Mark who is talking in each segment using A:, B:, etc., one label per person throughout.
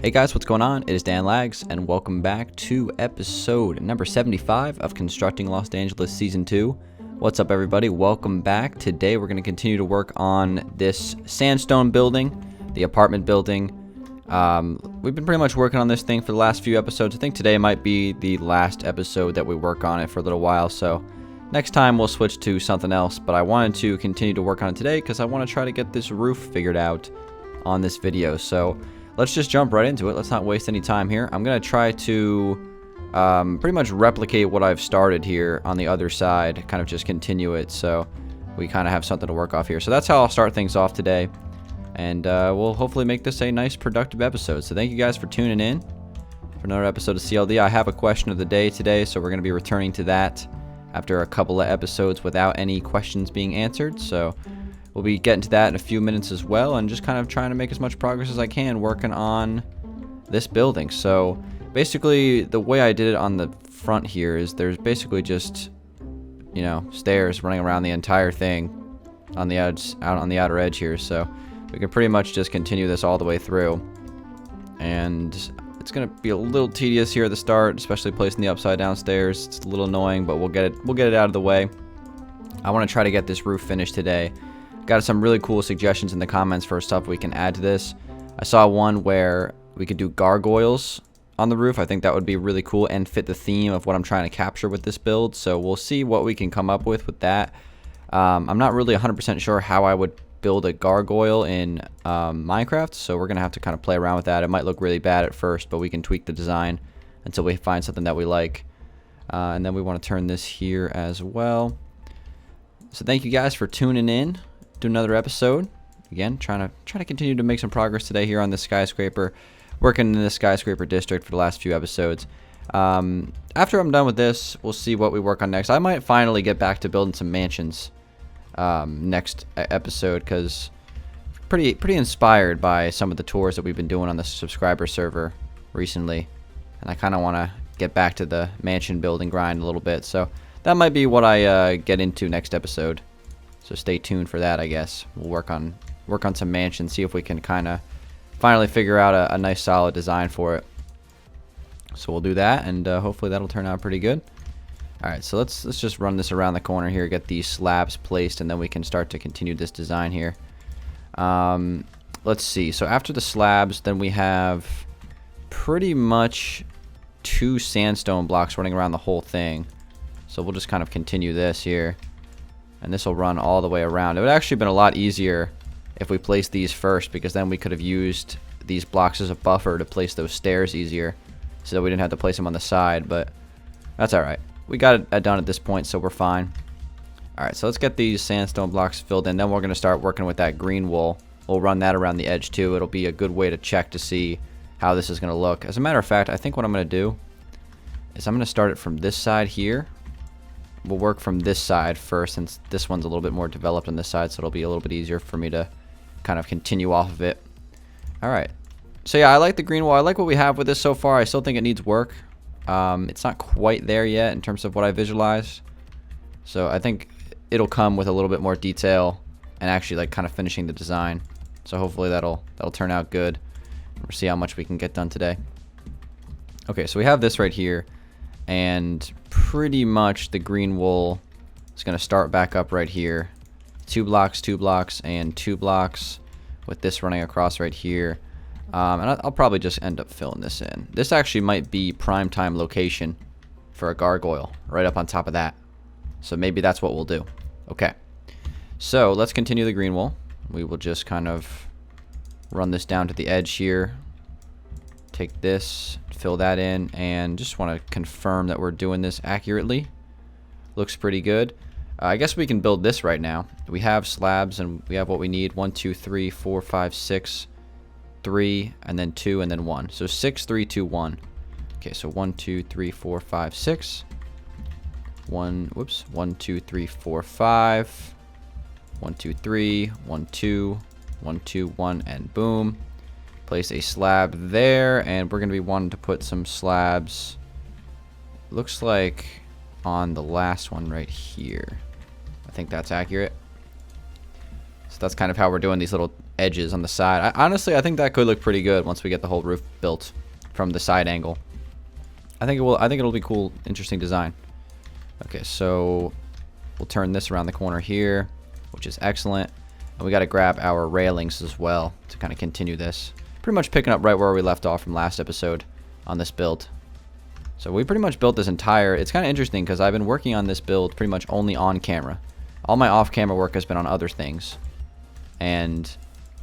A: Hey guys, what's going on? It is Dan Lags, and welcome back to episode number 75 of Constructing Los Angeles Season 2. What's up, everybody? Welcome back. Today we're going to continue to work on this sandstone building, the apartment building. We've been pretty much working on this thing for the last few episodes. I think today might be the last episode that we work on it for a little while, so next time we'll switch to something else. But I wanted to continue to work on it today because I want to try to get this roof figured out on this video. So let's just jump right into it. Let's not waste any time here. I'm going to try to pretty much replicate what I've started here on the other side, kind of just continue it so we kind of have something to work off here. So that's how I'll start things off today, and we'll hopefully make this a nice productive episode. So thank you guys for tuning in for another episode of CLD. I have a question of the day today, so we're going to be returning to that after a couple of episodes without any questions being answered. So we'll be getting to that in a few minutes as well, and just kind of trying to make as much progress as I can working on this building. So basically the way I did it on the front here is there's basically just, you know, stairs running around the entire thing on the edge, out on the outer edge here. So we can pretty much just continue this all the way through, and it's gonna be a little tedious here at the start, especially placing the upside down stairs. It's a little annoying, but we'll get it out of the way. I want to try to get this roof finished today. Got some really cool suggestions in the comments for stuff we can add to this. I saw one where we could do gargoyles on the roof. I think that would be really cool and fit the theme of what I'm trying to capture with this build. So we'll see what we can come up with that. I'm not really 100% sure how I would build a gargoyle in Minecraft, so we're gonna have to kind of play around with that. It might look really bad at first, but we can tweak the design until we find something that we like. And then we want to turn this here as well. So thank you guys for tuning in to another episode. Again, trying to continue to make some progress today here on this skyscraper, working in this skyscraper district for the last few episodes. After I'm done with this, we'll see what we work on next. I might finally get back to building some mansions next episode, because pretty inspired by some of the tours that we've been doing on the subscriber server recently, and I kind of want to get back to the mansion building grind a little bit. So that might be what I get into next episode. So stay tuned for that, I guess. We'll work on some mansions, see if we can kind of finally figure out a nice solid design for it. So we'll do that, and hopefully that'll turn out pretty good. All right, so let's just run this around the corner here, get these slabs placed, and then we can start to continue this design here. Let's see. So after the slabs, then we have pretty much 2 sandstone blocks running around the whole thing. So we'll just kind of continue this here, and this will run all the way around. It would actually have been a lot easier if we placed these first, because then we could have used these blocks as a buffer to place those stairs easier, so that we didn't have to place them on the side. But that's all right. We got it done at this point, so we're fine. All right, so let's get these sandstone blocks filled in. Then we're going to start working with that green wool. We'll run that around the edge too. It'll be a good way to check to see how this is going to look. As a matter of fact, I think what I'm going to do is I'm going to start it from this side here. We'll work from this side first, since this one's a little bit more developed on this side, so it'll be a little bit easier for me to kind of continue off of it. All right. So yeah, I like the green wool. I like what we have with this so far. I still think it needs work. It's not quite there yet in terms of what I visualized. So I think it'll come with a little bit more detail and actually like kind of finishing the design. So hopefully that'll turn out good. We'll see how much we can get done today. Okay, so we have this right here, and pretty much the green wool is going to start back up right here. 2 blocks, 2 blocks, and 2 blocks, with this running across right here. And I'll probably just end up filling this in. This actually might be prime time location for a gargoyle right up on top of that. So maybe that's what we'll do. Okay. So let's continue the green wool. We will just kind of run this down to the edge here. Take this, fill that in, and just want to confirm that we're doing this accurately. Looks pretty good. I guess we can build this right now. We have slabs, and we have what we need. 1, 2, 3, 4, 5, 6, 3, and then 2, and then 1. So 6, 3, 2, 1. Okay, so 1, 2, 3, 4, 5, 6. 1, 2, 3, 4, 5. 1, 2, 3, 1, 2, 1, 2, 1, and boom. Place a slab there, and we're going to be wanting to put some slabs, looks like on the last one right here. I think that's accurate. So that's kind of how we're doing these little edges on the side. Honestly, I think that could look pretty good once we get the whole roof built from the side angle. I think it'll be cool, interesting design. Okay, so we'll turn this around the corner here, which is excellent. And we got to grab our railings as well to kind of continue this. Pretty much picking up right where we left off from last episode on this build. So we pretty much built this entire... It's kind of interesting because I've been working on this build pretty much only on camera. All my off-camera work has been on other things. And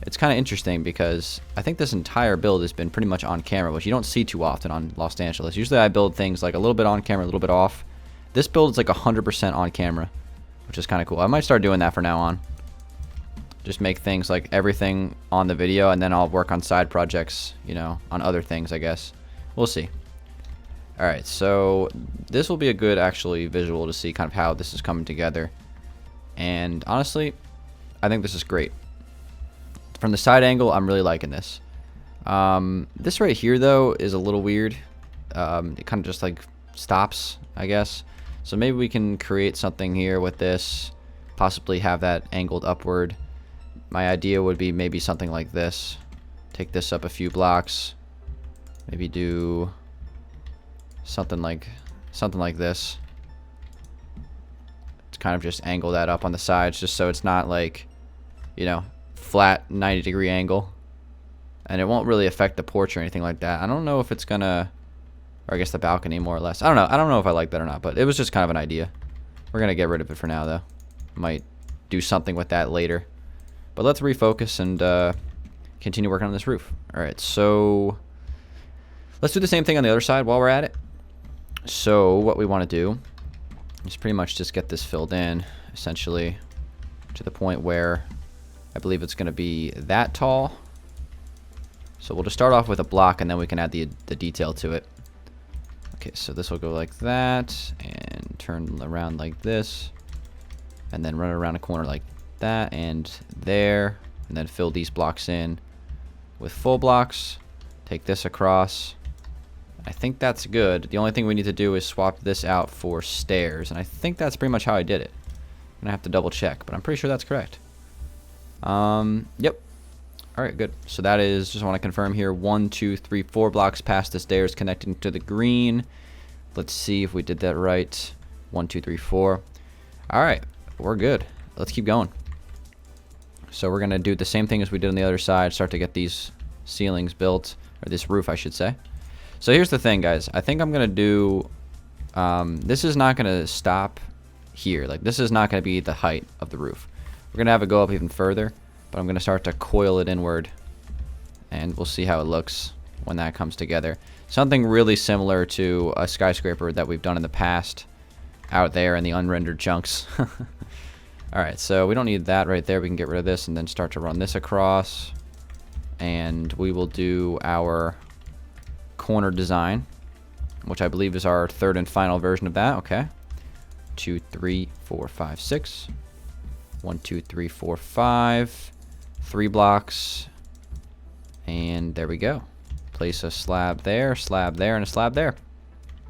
A: it's kind of interesting because I think this entire build has been pretty much on camera, which you don't see too often on Los Angeles. Usually I build things like a little bit on camera, a little bit off. This build is like 100% on camera, which is kind of cool. I might start doing that from now on. Just make things like everything on the video, and then I'll work on side projects, you know, on other things, I guess. We'll see. Alright, so this will be a good, actually, visual to see kind of how this is coming together. And honestly, I think this is great. From the side angle, I'm really liking this. This right here, though, is a little weird. It kind of just, like, stops, I guess. So maybe we can create something here with this, possibly have that angled upward. My idea would be maybe something like this. Take this up a few blocks. Maybe do something like this. To kind of just angle that up on the sides, just so it's not like, you know, flat 90-degree angle. And it won't really affect the porch or anything like that. I don't know if it's gonna, or I guess the balcony more or less. I don't know. I don't know if I like that or not, but it was just kind of an idea. We're gonna get rid of it for now, though. Might do something with that later. But let's refocus and continue working on this roof. Alright, so let's do the same thing on the other side while we're at it. So what we want to do is pretty much just get this filled in, essentially, to the point where I believe it's going to be that tall. So we'll just start off with a block, and then we can add the detail to it. Okay, so this will go like that, and turn around like this, and then run around a corner like that and there, and then fill these blocks in with full blocks. Take this across. I think that's good. The only thing we need to do is swap this out for stairs, and I think that's pretty much how I did it. I'm gonna have to double check, but I'm pretty sure that's correct. Yep. Alright, good. So that is, just want to confirm here, 1 2 3 4 blocks past the stairs connecting to the green. Let's see if we did that right. 1 2 3 4. Alright, we're good. Let's keep going. So we're going to do the same thing as we did on the other side, start to get these ceilings built, or this roof, I should say. So here's the thing, guys. I think I'm going to do, this is not going to stop here. Like, this is not going to be the height of the roof. We're going to have it go up even further, but I'm going to start to coil it inward, and we'll see how it looks when that comes together. Something really similar to a skyscraper that we've done in the past out there in the unrendered chunks. Alright, so we don't need that right there. We can get rid of this and then start to run this across. And we will do our corner design, which I believe is our third and final version of that. Okay. 2 3 4 5 6. 1 2 3 4 5. 3 blocks. And there we go. Place a slab there, and a slab there.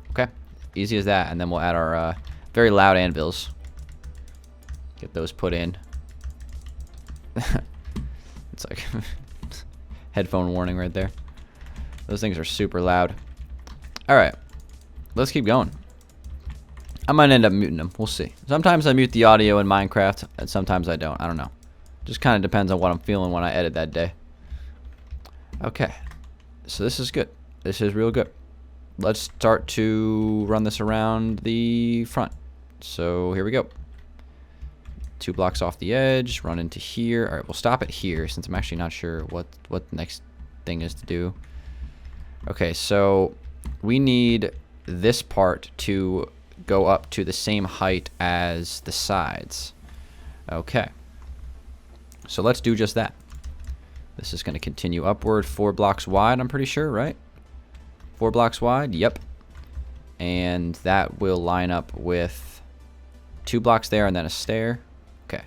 A: Okay. Easy as that. And then we'll add our very loud anvils. Get those put in. It's like headphone warning right there. Those things are super loud. Alright. Let's keep going. I might end up muting them. We'll see. Sometimes I mute the audio in Minecraft, and sometimes I don't. I don't know. Just kind of depends on what I'm feeling when I edit that day. Okay. So this is good. This is real good. Let's start to run this around the front. So here we go. 2 blocks off the edge, run into here. All right, we'll stop it here since I'm actually not sure what the next thing is to do. Okay, so we need this part to go up to the same height as the sides. Okay. So let's do just that. This is going to continue upward 4 blocks wide, I'm pretty sure, right? 4 blocks wide, yep. And that will line up with 2 blocks there and then a stair. Okay.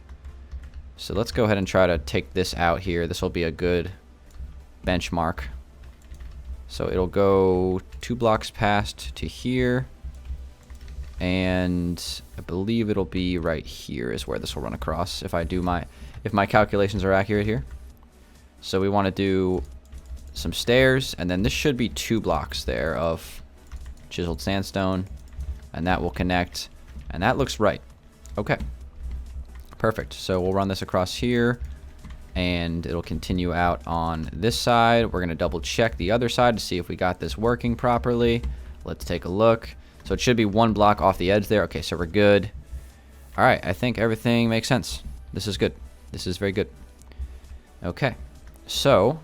A: So let's go ahead and try to take this out here. This will be a good benchmark. So it'll go 2 blocks past to here. And I believe it'll be right here is where this will run across if my calculations are accurate here. So we want to do some stairs, and then this should be 2 blocks there of chiseled sandstone, and that will connect, and that looks right. Okay, perfect. So we'll run this across here, and it'll continue out on this side. We're going to double check the other side to see if we got this working properly. Let's take a look. So it should be 1 block off the edge there. Okay, so we're good. All right, I think everything makes sense. This is good. This is very good. Okay, so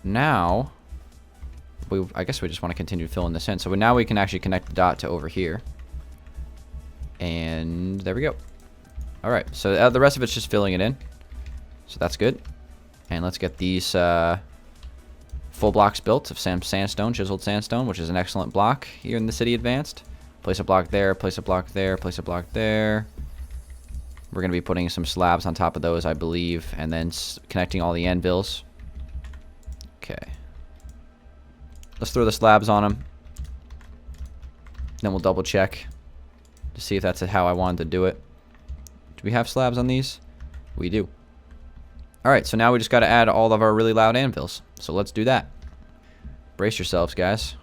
A: now I guess we just want to continue filling this in. So now we can actually connect the dot to over here. And there we go. All right, so the rest of it's just filling it in. So that's good. And let's get these full blocks built of sandstone, chiseled sandstone, which is an excellent block here in the City Advanced. Place a block there, place a block there, place a block there. We're going to be putting some slabs on top of those, I believe, and then connecting all the anvils. Okay. Let's throw the slabs on them. Then we'll double check to see if that's how I wanted to do it. Do we have slabs on these? We do. Alright, so now we just got to add all of our really loud anvils. So let's do that. Brace yourselves, guys.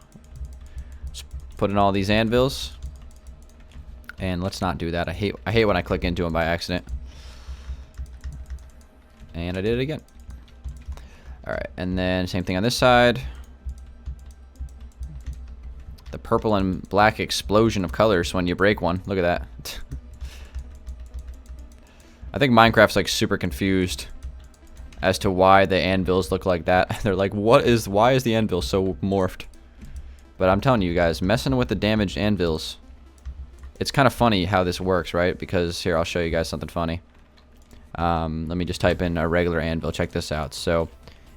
A: Let's put in all these anvils. And let's not do that. I hate when I click into them by accident. And I did it again. Alright, and then same thing on this side. The purple and black explosion of colors when you break one. Look at that. I think Minecraft's like super confused as to why the anvils look like that. They're like, why is the anvil so morphed? But I'm telling you guys, messing with the damaged anvils, it's kind of funny how this works, right? Because here, I'll show you guys something funny. Let me just type in a regular anvil. Check this out. So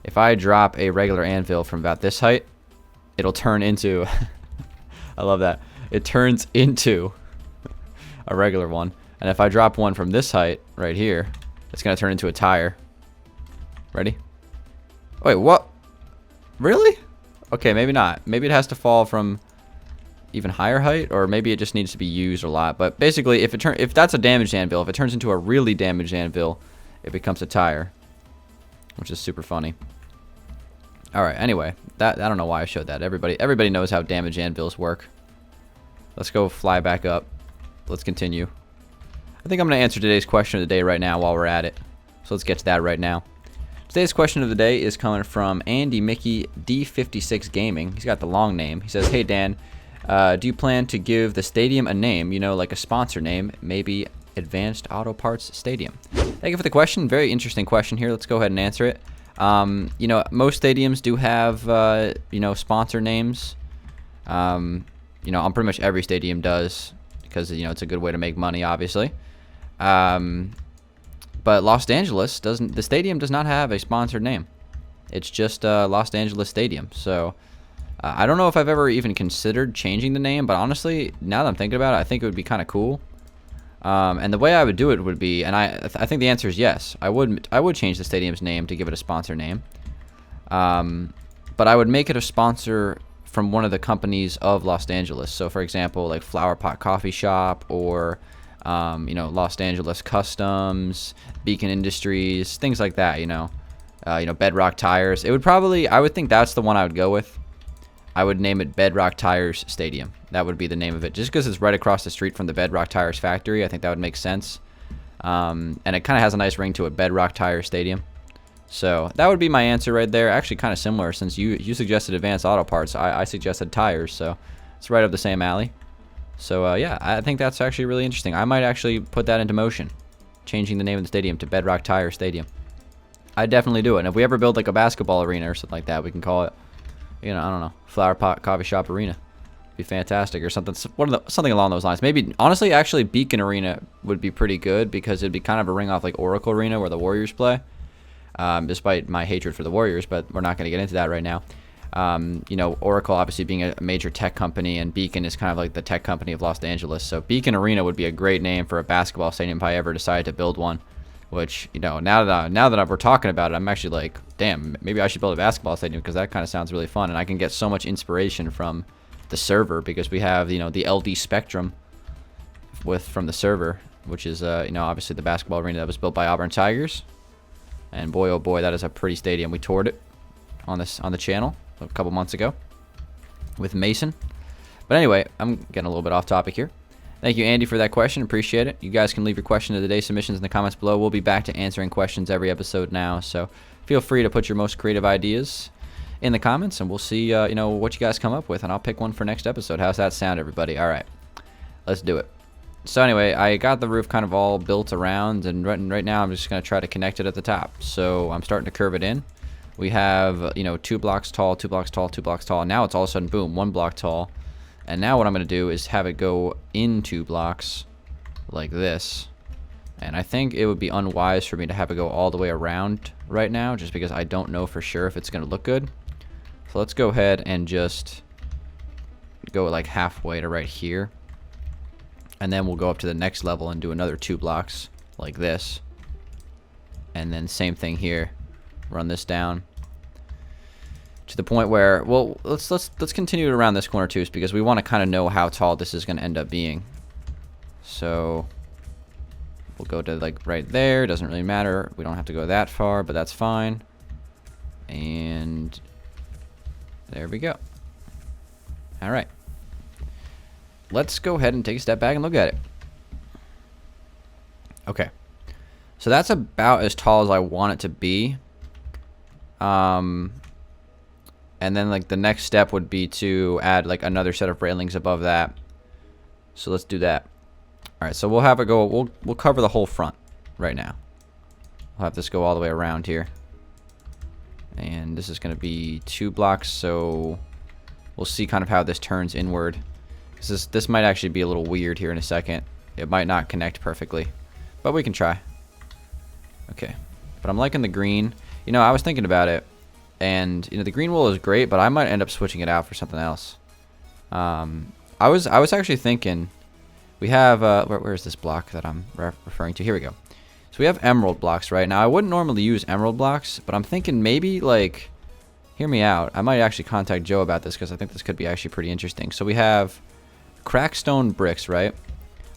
A: if I drop a regular anvil from about this height, it'll turn into I love that. It turns into a regular one. And if I drop one from this height right here, it's going to turn into a tire. Ready? Wait, what? Really? Okay, maybe not. Maybe it has to fall from even higher height, or maybe it just needs to be used a lot. But basically, if that's a damaged anvil, if it turns into a really damaged anvil, it becomes a tire, which is super funny. All right. Anyway, I don't know why I showed that. Everybody knows how damaged anvils work. Let's go fly back up. Let's continue. I think I'm going to answer today's question of the day right now while we're at it. So let's get to that right now. Today's question of the day is coming from Andy Mickey D56 Gaming. He's got the long name. He says, "Hey Dan, do you plan to give the stadium a name, you know, like a sponsor name, maybe Advanced Auto Parts Stadium?" Thank you for the question. Very interesting question here. Let's go ahead and answer it. You know, most stadiums do have, you know, sponsor names. You know, on pretty much every stadium does, because, you know, it's a good way to make money, obviously. But Los Angeles doesn't. The stadium does not have a sponsored name. It's just Los Angeles Stadium. So I don't know if I've ever even considered changing the name, but honestly, now that I'm thinking about it, I think it would be kind of cool. And the way I would do it would be, and I think the answer is yes. I would change the stadium's name to give it a sponsor name. But I would make it a sponsor from one of the companies of Los Angeles. So, for example, like Flower Pot Coffee Shop, or you know, Los Angeles Customs, Beacon Industries, things like that. You know, Bedrock Tires. It would probably, I would think that's the one I would go with. I would name it Bedrock Tires Stadium. That would be the name of it, just because it's right across the street from the Bedrock Tires factory. I think that would make sense. And it kind of has a nice ring to it, Bedrock Tires Stadium. So that would be my answer right there. Actually, kind of similar, since you suggested Advanced Auto Parts. I suggested tires, so it's right up the same alley. So yeah, I think that's actually really interesting. I might actually put that into motion, changing the name of the stadium to Bedrock Tire Stadium. I'd definitely do it. And if we ever build like a basketball arena or something like that, we can call it, you know, I don't know, Flower Pot Coffee Shop Arena. Be fantastic, or something, something along those lines. Maybe, honestly, actually, Beacon Arena would be pretty good, because it'd be kind of a ring off like Oracle Arena where the Warriors play. Despite my hatred for the Warriors, but we're not going to get into that right now. You know, Oracle obviously being a major tech company, and Beacon is kind of like the tech company of Los Angeles. So Beacon Arena would be a great name for a basketball stadium if I ever decided to build one. Which, you know, now that we're talking about it, I'm actually like, damn, maybe I should build a basketball stadium, because that kind of sounds really fun, and I can get so much inspiration from the server, because we have, you know, the LD Spectrum from the server, which is, you know, obviously the basketball arena that was built by Auburn Tigers. And boy, oh boy, that is a pretty stadium. We toured it on the channel a couple months ago with Mason. But anyway, I'm getting a little bit off topic here. Thank you, Andy, for that question. Appreciate it. You guys can leave your question of the day submissions in the comments below. We'll be back to answering questions every episode now, so feel free to put your most creative ideas in the comments, and we'll see you know, what you guys come up with, and I'll pick one for next episode. How's that sound, everybody? All right, let's do it. So anyway, I got the roof kind of all built around, and right now I'm just going to try to connect it at the top. So I'm starting to curve it in. We have, you know, 2 blocks tall, 2 blocks tall, 2 blocks tall. Now it's all of a sudden, boom, 1 block tall. And now what I'm going to do is have it go in 2 blocks like this. And I think it would be unwise for me to have it go all the way around right now, just because I don't know for sure if it's going to look good. So let's go ahead and just go like halfway to right here. And then we'll go up to the next level and do another 2 blocks like this. And then same thing here. Run this down to the point where, well, let's continue it around this corner too, because we want to kind of know how tall this is going to end up being. So we'll go to like right there. Doesn't really matter. We don't have to go that far, but that's fine. And there we go. All right. Let's go ahead and take a step back and look at it. Okay. So that's about as tall as I want it to be. And then like the next step would be to add like another set of railings above that. So let's do that. All right, so we'll have it go, we'll cover the whole front right now. We'll have this go all the way around here. And this is going to be 2 blocks, so we'll see kind of how this turns inward. This might actually be a little weird here in a second. It might not connect perfectly, but we can try. Okay, but I'm liking the green. You know, I was thinking about it, and you know, the green wool is great, but I might end up switching it out for something else. I was actually thinking, we have where's this block that I'm referring to? Here we go. So we have emerald blocks, right? Now I wouldn't normally use emerald blocks, but I'm thinking maybe like, hear me out. I might actually contact Joe about this because I think this could be actually pretty interesting. So we have crackstone bricks, right?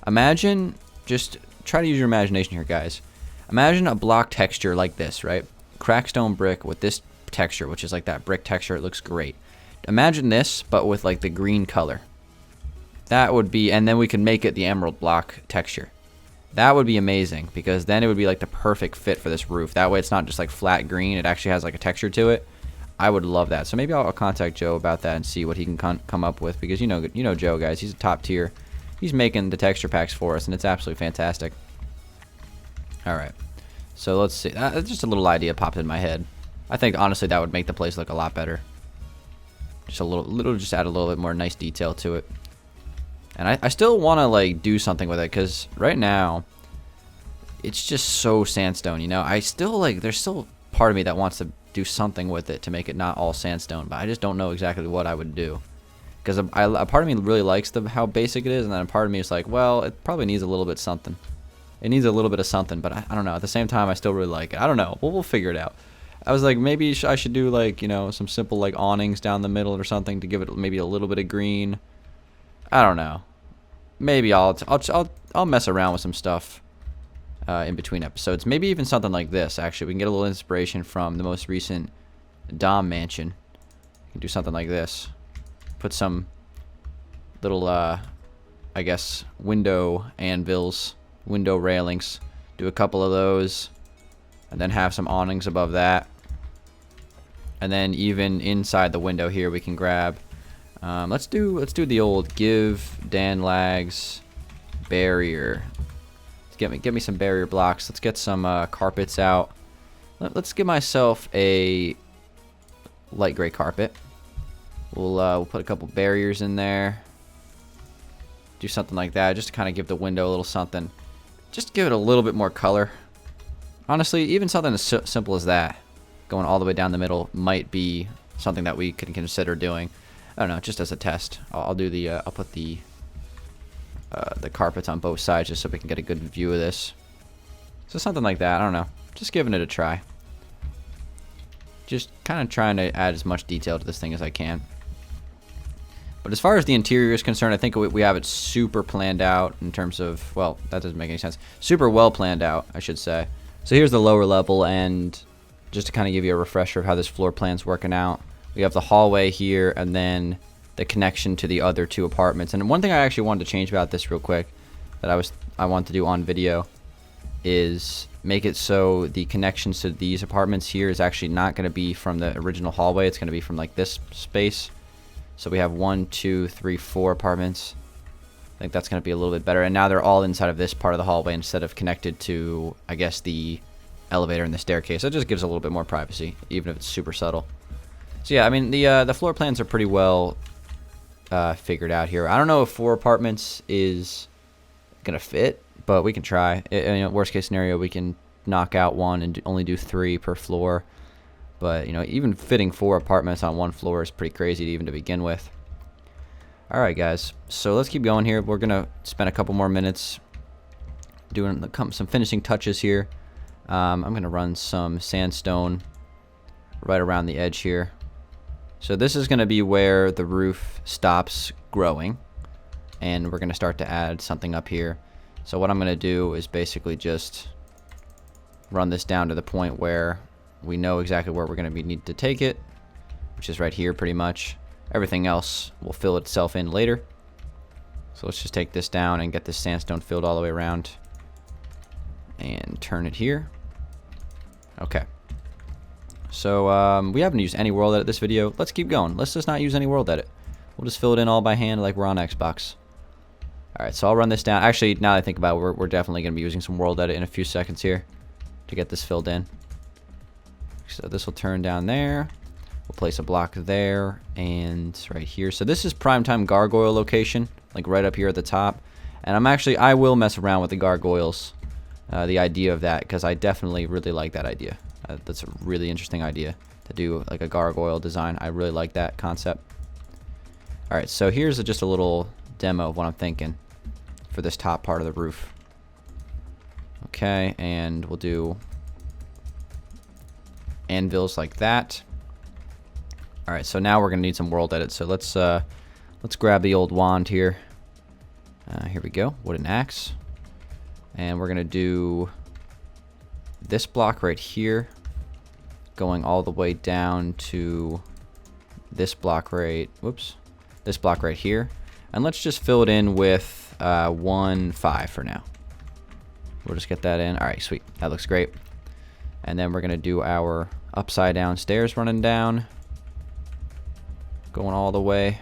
A: Imagine, just try to use your imagination here, guys. Imagine a block texture like this, right? Crackstone brick with this texture, which is like that brick texture. It looks great. Imagine this, but with like the green color. That would be, and then we can make it the emerald block texture. That would be amazing, because then it would be like the perfect fit for this roof. That way it's not just like flat green. It actually has like a texture to it. I would love that. So maybe I'll contact Joe about that and see what he can come up with, because you know Joe, guys, he's a top tier. He's making the texture packs for us, and it's absolutely fantastic. All right, so let's see. Just a little idea popped in my head. I think honestly that would make the place look a lot better. Just a little, just add a little bit more nice detail to it. And I still want to like do something with it, because right now it's just so sandstone. You know, I still like, there's still part of me that wants to do something with it to make it not all sandstone, but I just don't know exactly what I would do, because a part of me really likes how basic it is, and then a part of me is like, well, it probably needs a little bit something. It needs a little bit of something, but I don't know. At the same time, I still really like it. I don't know. We'll figure it out. I was like, maybe I should do like, you know, some simple like awnings down the middle or something to give it maybe a little bit of green. I don't know. Maybe I'll mess around with some stuff in between episodes. Maybe even something like this. Actually, we can get a little inspiration from the most recent Dom Mansion. We can do something like this. Put some little, I guess, window anvils, window railings. Do a couple of those, and then have some awnings above that. And then even inside the window here, we can grab. Let's do the old give Dangeles barrier. Get me some barrier blocks. Let's get some carpets out. Let's give myself a light gray carpet. We'll put a couple barriers in there. Do something like that, just to kind of give the window a little something. Just give it a little bit more color. Honestly, even something as simple as that, going all the way down the middle, might be something that we can consider doing. I don't know, just as a test. I'll do the I'll put the carpets on both sides just so we can get a good view of this. So something like that. I don't know. Just giving it a try. Just kind of trying to add as much detail to this thing as I can. But as far as the interior is concerned, I think we have it super planned out in terms of, well, that doesn't make any sense. Super well planned out, I should say. So here's the lower level, and just to kind of give you a refresher of how this floor plan's working out. We have the hallway here, and then the connection to the other 2 apartments. And one thing I actually wanted to change about this real quick that I want to do on video is make it so the connections to these apartments here is actually not going to be from the original hallway. It's going to be from like this space. So we have 1, 2, 3, 4 apartments. I think that's going to be a little bit better. And now they're all inside of this part of the hallway instead of connected to, I guess, the elevator and the staircase. It just gives a little bit more privacy, even if it's super subtle. So yeah, I mean, the floor plans are pretty well figured out here. I don't know if 4 apartments is gonna fit, but we can try. Worst case scenario, we can knock out 1 and only do 3 per floor. But even fitting 4 apartments on 1 floor is pretty crazy even to begin with. All right, guys. So let's keep going here. We're gonna spend a couple more minutes doing some finishing touches here. I'm gonna run some sandstone right around the edge here. So this is going to be where the roof stops growing, and we're going to start to add something up here. So what I'm going to do is basically just run this down to the point where we know exactly where we're going to need to take it, which is right here pretty much. Everything else will fill itself in later. So let's just take this down and get this sandstone filled all the way around and turn it here. Okay. So we haven't used any world edit this video. Let's keep going. Let's just not use any world edit. We'll just fill it in all by hand like we're on Xbox. Alright, so I'll run this down. Actually, now that I think about it, we're definitely going to be using some world edit in a few seconds here to get this filled in. So this will turn down there. We'll place a block there and right here. So this is primetime gargoyle location, like right up here at the top. And I will mess around with the gargoyles, the idea of that, because I definitely really like that idea. That's a really interesting idea to do, like a gargoyle design. I really like that concept. Alright, so here's just a little demo of what I'm thinking for this top part of the roof. Okay, and we'll do anvils like that. Alright, so now we're going to need some world edit. So let's grab the old wand here. Here we go, wooden axe. And we're going to do this block right here, going all the way down to this block this block right here. And let's just fill it in with 1, 5 for now. We'll just get that in. All right, sweet. That looks great. And then we're going to do our upside down stairs running down, going all the way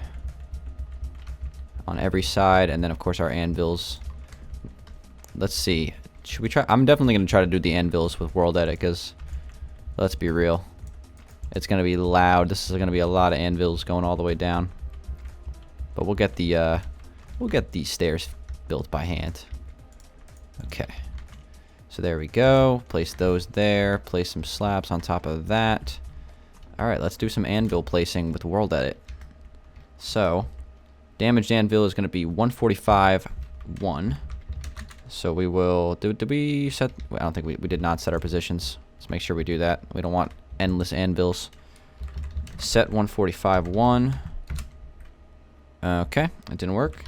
A: on every side. And then, of course, our anvils. Let's see. Should we try? I'm definitely going to try to do the anvils with world edit because, let's be real, it's going to be loud. This is going to be a lot of anvils going all the way down. But we'll get these stairs built by hand. Okay. So there we go. Place those there. Place some slabs on top of that. All right, let's do some anvil placing with world edit. So, damaged anvil is going to be 145, 1. So we will, did we set, I don't think we did not set our positions. Let's make sure we do that. We don't want endless anvils. Set 145, 1. Okay, it didn't work.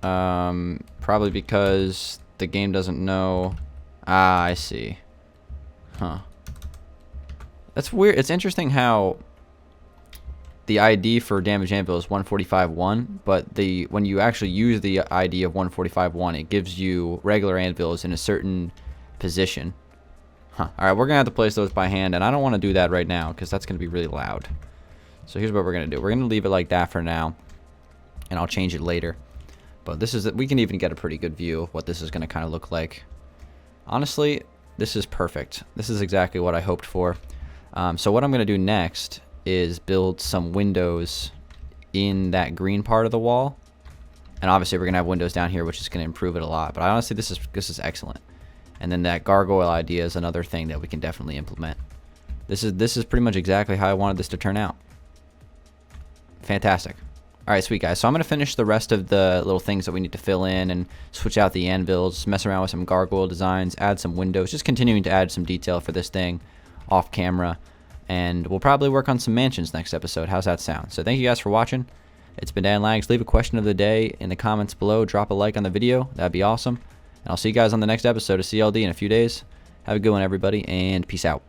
A: Probably because the game doesn't know. Ah, I see. Huh. That's weird. It's interesting how the ID for damage anvil is 145.1, but when you actually use the ID of 145.1, it gives you regular anvils in a certain position. Huh. All right, we're gonna have to place those by hand, and I don't want to do that right now because that's gonna be really loud. So here's what we're gonna do. We're gonna leave it like that for now, and I'll change it later. But this is, we can even get a pretty good view of what this is gonna kind of look like. Honestly, this is perfect. This is exactly what I hoped for. So what I'm gonna do next is build some windows in that green part of the wall, and obviously we're gonna have windows down here, which is gonna improve it a lot. But honestly, this is excellent. And then that gargoyle idea is another thing that we can definitely implement. This is pretty much exactly how I wanted this to turn out. Fantastic. All right, sweet guys. So I'm gonna finish the rest of the little things that we need to fill in and switch out the anvils, mess around with some gargoyle designs, add some windows, just continuing to add some detail for this thing off camera. And we'll probably work on some mansions next episode. How's that sound? So thank you guys for watching. It's been Dangeles. Leave a question of the day in the comments below. Drop a like on the video. That'd be awesome. And I'll see you guys on the next episode of CLD in a few days. Have a good one, everybody, and peace out.